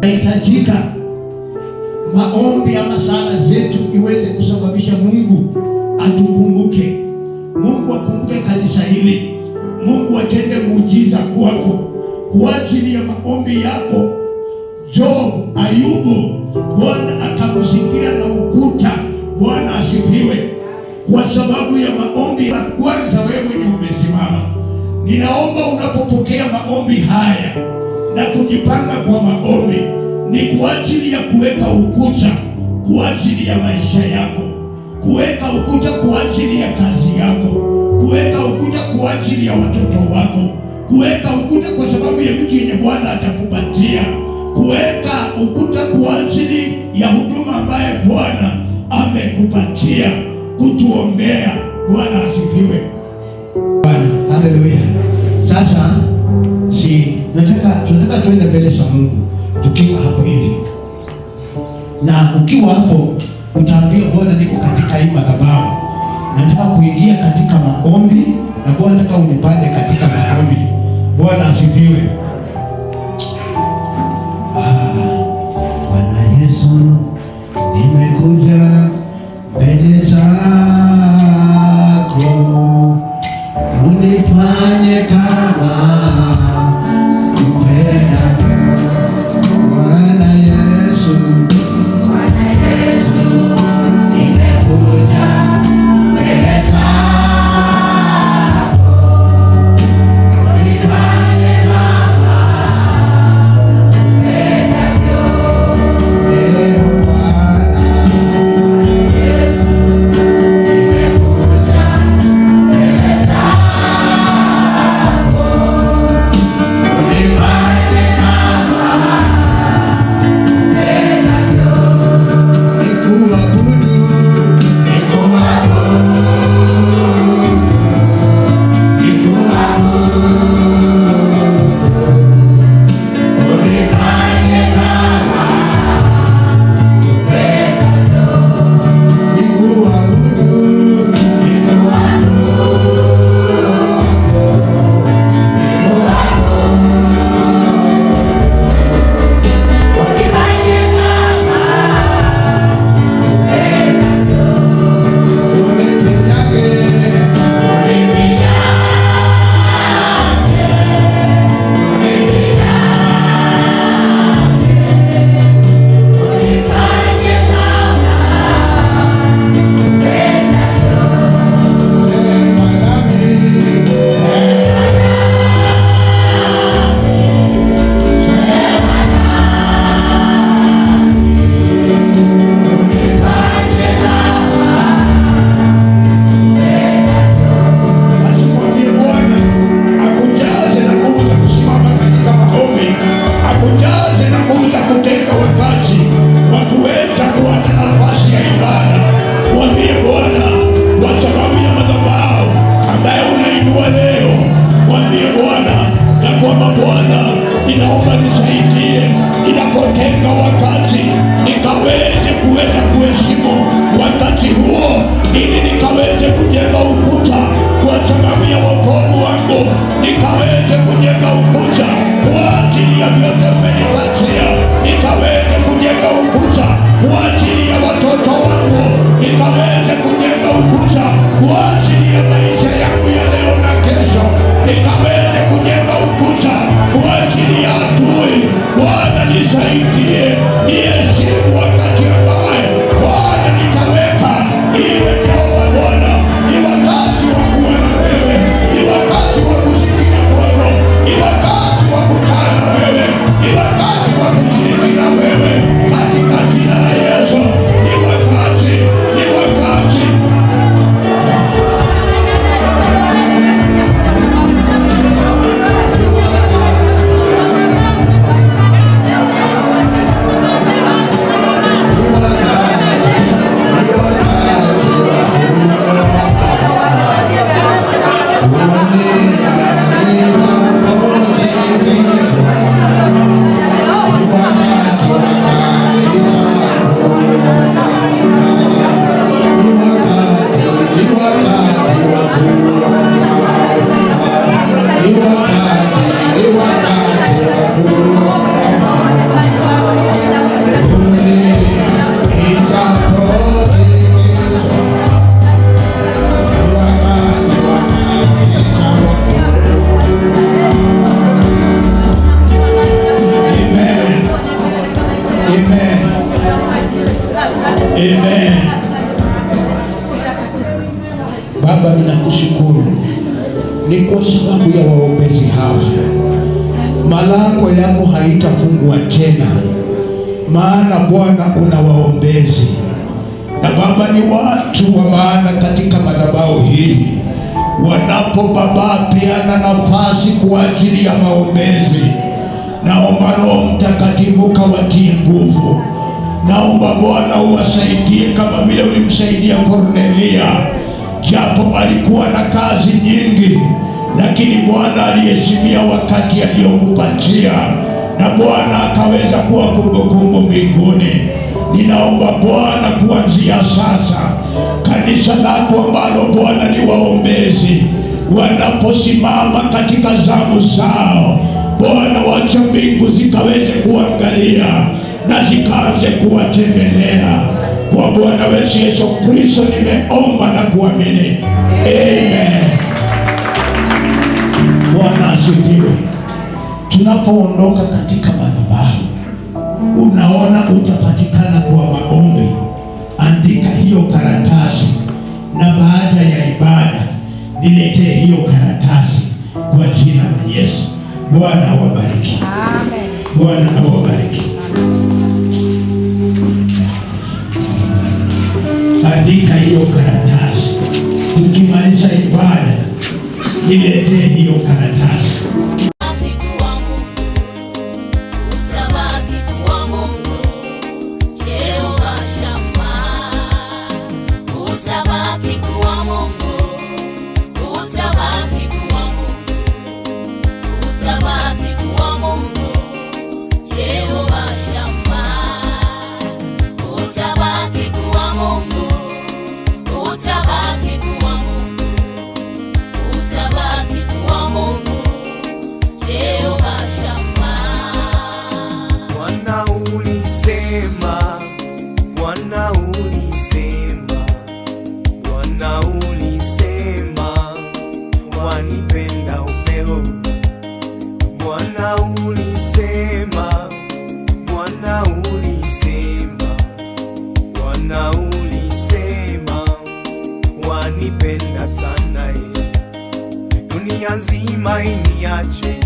Inahitajika maombi ama sala zetu iweze kusababisha Mungu atukumbuke. Mungu akumbuke kanisa hili. Mungu atende muujiza kwako kwa ajili ya maombi yako. Job, Ayubu, Bwana akamzingira na ukuta. Bwana asifiwe. Kwa sababu ya maombi ya kwanza, wewe mwenye umesimama. Ninaomba unapopokea maombi haya na kujipanga kwa maombi, ni kwa ajili ya kuweka ukuta kwa ajili ya maisha yako, kuweka ukuta kwa ajili ya kazi yako, kuweka ukuta kwa ajili ya watoto wako, kuweka ukuta kwa sababu ya vitu yenye Bwana atakupatia, kuweka ukuta kwa ajili ya huduma ambaye Bwana amekupatia, kutuombea. Bwana asifiwe. Bwana, haleluya. Sasa tunataka tuende mbele za Mungu tukiwa hapo hivi, na ukiwa hapo utaambia Bwana, niko katika hii madhabahu, nataka kuingia katika maombi, na Bwana nataka unipande katika maombi. Bwana asifiwe. Bwana Yesu, nimekuja mbele zako, unifanye kama Amen. Baba, ninakushukuru ni kwa sababu ya waombezi hawa. Malango yako haitafungwa tena, maana Bwana una waombezi. Na Baba, ni watu wa maana katika madhabahu hii, wanapo Baba peana nafasi kwa ajili ya maombezi. Naomba Roho Mtakatifu kawatie nguvu. Naomba Bwana uwasaidie kama vile ulimsaidia Kornelia, japo alikuwa na kazi nyingi, lakini Bwana aliheshimia wakati aliyokupatia, na Bwana akaweza kuwa kumbukumbu mbinguni. Ninaomba Bwana kuanzia sasa, kanisa lako ambalo Bwana ni waombezi, wanaposimama katika zamu zao, Bwana wacha mbingu zikaweze kuangalia na zikaanze kuwatembelea. Kwa Bwana wetu Yesu Kristo nimeomba na kuamini. Amen. Bwana asifiwe. Tunapoondoka katika madhabahu, unaona utapatikana kwa maombi, andika hiyo karatasi, na baada ya ibada niletee hiyo karatasi kwa jina la Yesu. Bwana awabariki. Amen. Bwana awabariki. Andika hiyo karatasi, ukimaliza ibada niletee hiyo karatasi. Wanipenda sana, dunia nzima iniache